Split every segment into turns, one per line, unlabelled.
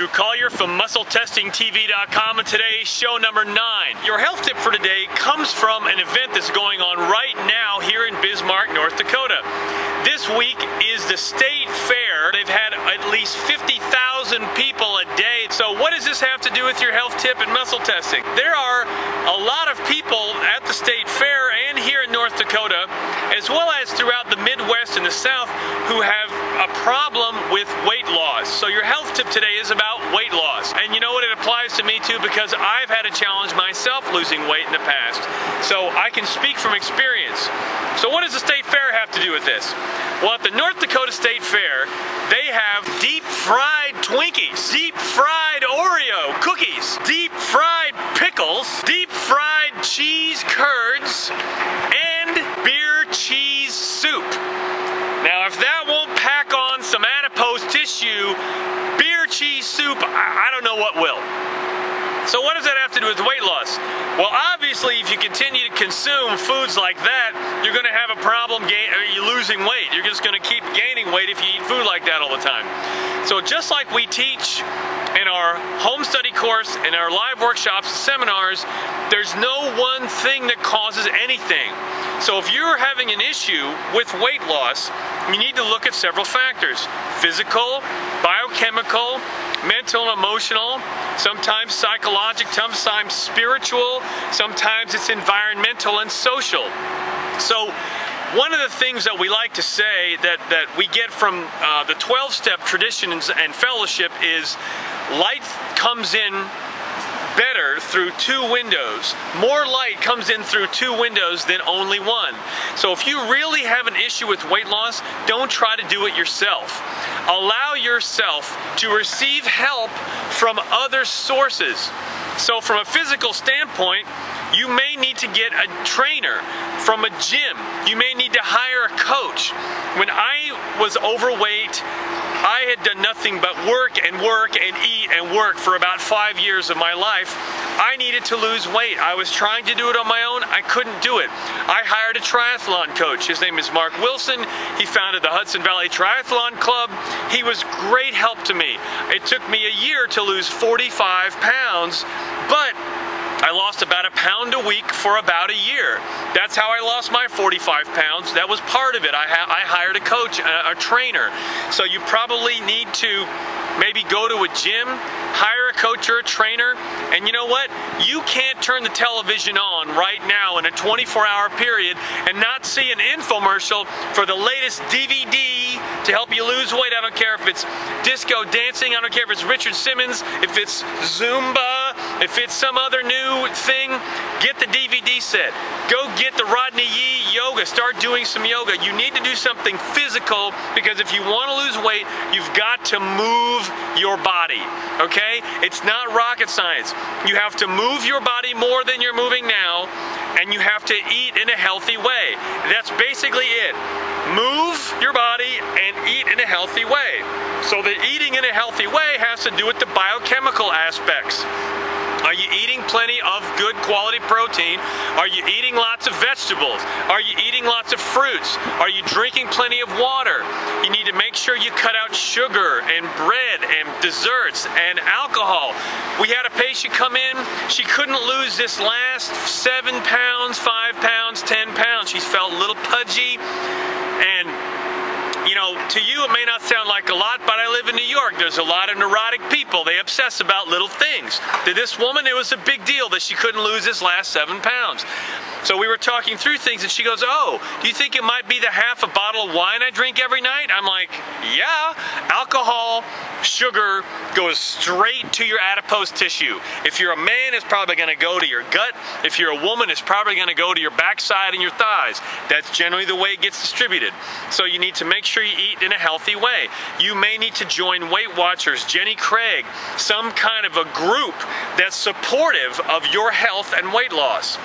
Drew Collier from MuscleTestingTV.com, and today's show number 9. Your health tip for today comes from an event that's going on right now here in Bismarck, North Dakota. This week is the State Fair. They've had at least 50,000 people a day. So what does this have to do with your health tip and muscle testing? There are a lot of people at the State Fair and here in North Dakota, as well as throughout the Midwest and the South, who have a problem with weight loss. So your health tip today is about weight loss. And you know what, it applies to me too, because I've had a challenge myself losing weight in the past. So I can speak from experience. So what does the State Fair have to do with this? Well, at the North Dakota State Fair, they have deep fried Twinkies, deep fried Oreo cookies, deep fried pickles, deep fried cheese curds, and beer cheese soup. Now, if that won't pack on some adipose tissue, beer cheese soup, I don't know what will. So what does that have to do with weight loss? Well, obviously, if you continue to consume foods like that, you're going to have a problem losing weight. You're just going to keep gaining weight if you eat food like that all the time. So just like we teach in our home study course, in our live workshops, seminars, there's no one thing that causes anything. So if you're having an issue with weight loss, you need to look at several factors: physical, biochemical, mental and emotional, sometimes psychological, sometimes spiritual, sometimes it's environmental and social. So one of the things that we like to say that we get from the 12-step traditions and fellowship is light comes in better through 2 windows. More light comes in through 2 windows than only 1. So if you really have an issue with weight loss, don't try to do it yourself. Allow yourself to receive help from other sources. So from a physical standpoint, you may need to get a trainer from a gym. You may need to hire a coach. When I was overweight, I had done nothing but work and work and eat and work for about 5 years of my life. I needed to lose weight. I was trying to do it on my own. I couldn't do it. I hired a triathlon coach. His name is Mark Wilson. He founded the Hudson Valley Triathlon Club. He was great help to me. It took me a year to lose 45 pounds, but I lost about a pound a week for about a year. That's how I lost my 45 pounds. That was part of it. I hired a coach, a trainer. So you probably need to maybe go to a gym, hire a coach or a trainer, and you know what? You can't turn the television on right now in a 24-hour period and not see an infomercial for the latest DVD to help you lose weight. I don't care if it's disco dancing, I don't care if it's Richard Simmons, if it's Zumba, if it's some other new thing. Get the DVD set. Go get the Rodney Yee yoga. Start doing some yoga. You need to do something physical, because if you want to lose weight, you've got to move your body, okay? It's not rocket science. You have to move your body more than you're moving now, and you have to eat in a healthy way. That's basically it. Move your body and eat in a healthy way. So the eating in a healthy way has to do with the biochemical aspects. Are you eating plenty of good quality protein? Are you eating lots of vegetables? Are you eating lots of fruits? Are you drinking plenty of water? You need to make sure you cut out sugar and bread and desserts and alcohol. We had a patient come in. She couldn't lose this last 7 pounds, 5 pounds, 10 pounds. She felt a little pudgy, and you know, to you it may not sound like a lot, but I live in New York. There's a lot of neurotic people. They obsess about little things. To this woman, it was a big deal that she couldn't lose this last 7 pounds. So we were talking through things, and she goes, "Oh, do you think it might be the half a bottle of wine I drink every night?" I'm like, yeah. Alcohol, sugar goes straight to your adipose tissue. If you're a man, it's probably going to go to your gut. If you're a woman, it's probably going to go to your backside and your thighs. That's generally the way it gets distributed. So you need to make sure you eat in a healthy way. You may need to join Weight Watchers, Jenny Craig, some kind of a group that's supportive of your health and weight loss.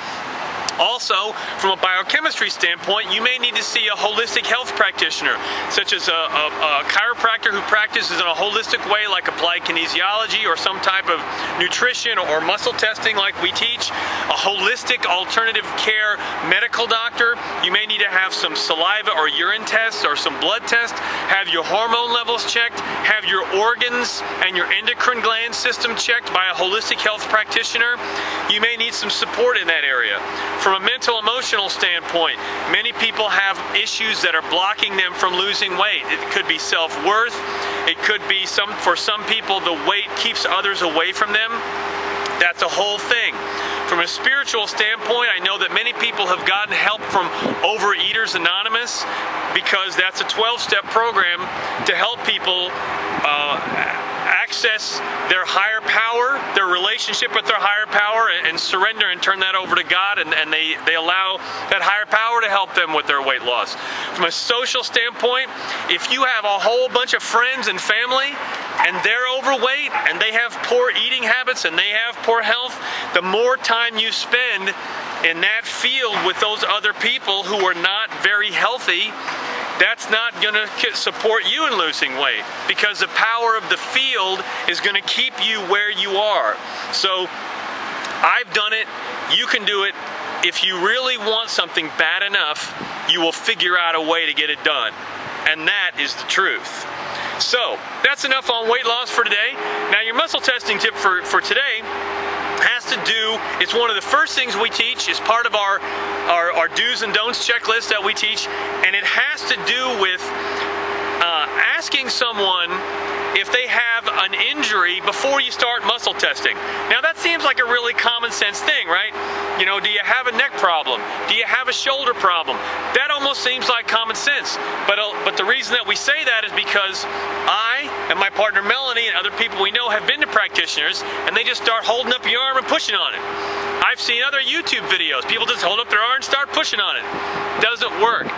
Also, from a biochemistry standpoint, you may need to see a holistic health practitioner, such as a chiropractor who practices in a holistic way, like applied kinesiology or some type of nutrition or muscle testing like we teach. A holistic alternative care medical doctor. You may need to have some saliva or urine tests or some blood tests, have your hormone levels checked, have your organs and your endocrine gland system checked by a holistic health practitioner. You may need some support in that area. From a mental emotional standpoint, many people have issues that are blocking them from losing weight. It could be self-worth. It could be for some people the weight keeps others away from them. That's a whole thing. From a spiritual standpoint, I know that many people have gotten help from Overeaters Anonymous, because that's a 12-step program to help people access their higher power, their relationship with their higher power, and surrender and turn that over to God, and they allow that higher power to help them with their weight loss. From a social standpoint, if you have a whole bunch of friends and family and they're overweight and they have poor eating habits and they have poor health, the more time you spend in that field with those other people who are not very healthy, that's not going to support you in losing weight, because the power of the field is going to keep you where you are. So I've done it. You can do it. If you really want something bad enough, you will figure out a way to get it done. And that is the truth. So that's enough on weight loss for today. Now, your muscle testing tip for today has to do, it's one of the first things we teach. It's part of our do's and don'ts checklist that we teach, and it has to do with asking someone if they have an injury before you start muscle testing. Now, that seems like a really common sense thing, right? You know, do you have a neck problem? Do you have a shoulder problem? That almost seems like common sense. But the reason that we say that is because I and my partner Melanie and other people we know have been to practitioners, and they just start holding up your arm and pushing on it. I've seen other YouTube videos. People just hold up their arm and start pushing on it. Doesn't work.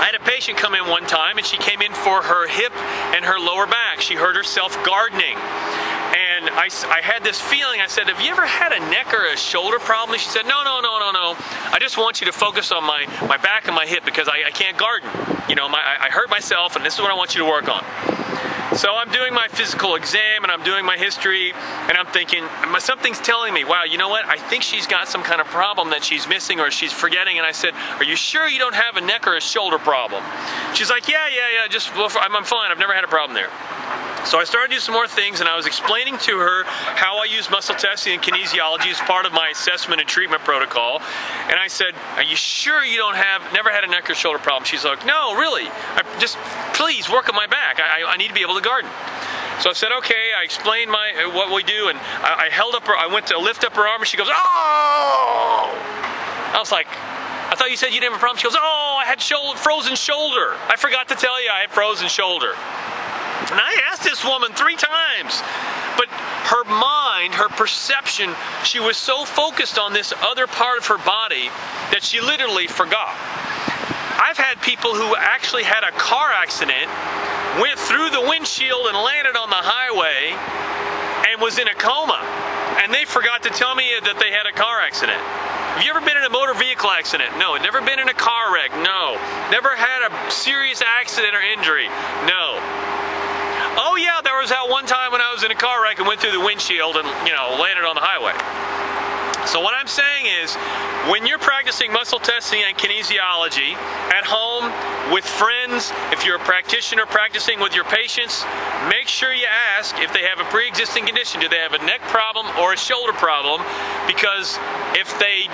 I had a patient come in one time, and she came in for her hip and her lower back. She hurt herself gardening. And I had this feeling. I said, have you ever had a neck or a shoulder problem? She said, no. I just want you to focus on my back and my hip, because I can't garden. You know, I hurt myself, and this is what I want you to work on. So I'm doing my physical exam, and I'm doing my history, and I'm thinking, something's telling me, wow, you know what? I think she's got some kind of problem that she's missing or she's forgetting. And I said, are you sure you don't have a neck or a shoulder problem? She's like, yeah, I'm fine. I've never had a problem there. So I started to do some more things, and I was explaining to her how I use muscle testing and kinesiology as part of my assessment and treatment protocol. And I said, are you sure you never had a neck or shoulder problem? She's like, no, really. Please work on my back. I need to be able to garden. So I said, okay. I explained what we do, and I went to lift up her arm, and she goes, oh! I was like, I thought you said you didn't have a problem. She goes, oh, I had frozen shoulder. I forgot to tell you I had frozen shoulder. And I asked this woman 3 times, but her mind, her perception, she was so focused on this other part of her body that she literally forgot. I've had people who actually had a car accident, went through the windshield and landed on the highway and was in a coma, and they forgot to tell me that they had a car accident. Have you ever been in a motor vehicle accident? No. Never been in a car wreck? No. Never had a serious accident or injury? No. Oh yeah, there was that one time when I was in a car wreck and went through the windshield and, landed on the highway. So what I'm saying is, when you're practicing muscle testing and kinesiology at home, with friends, if you're a practitioner practicing with your patients, make sure you ask if they have a pre-existing condition. Do they have a neck problem or a shoulder problem? Because if they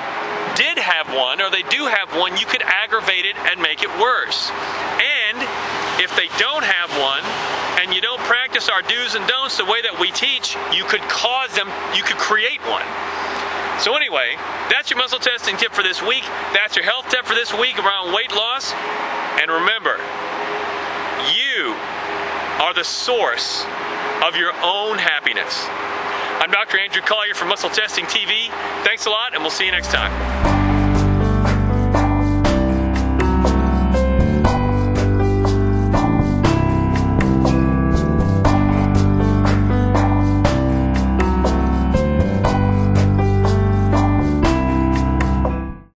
did have one, or they do have one, you could aggravate it and make it worse. And if they don't have one, and you don't practice our do's and don'ts the way that we teach, you could create one. So anyway, that's your muscle testing tip for this week. That's your health tip for this week around weight loss. And remember, you are the source of your own happiness. I'm Dr. Andrew Collier from Muscle Testing TV. Thanks a lot, and we'll see you next time.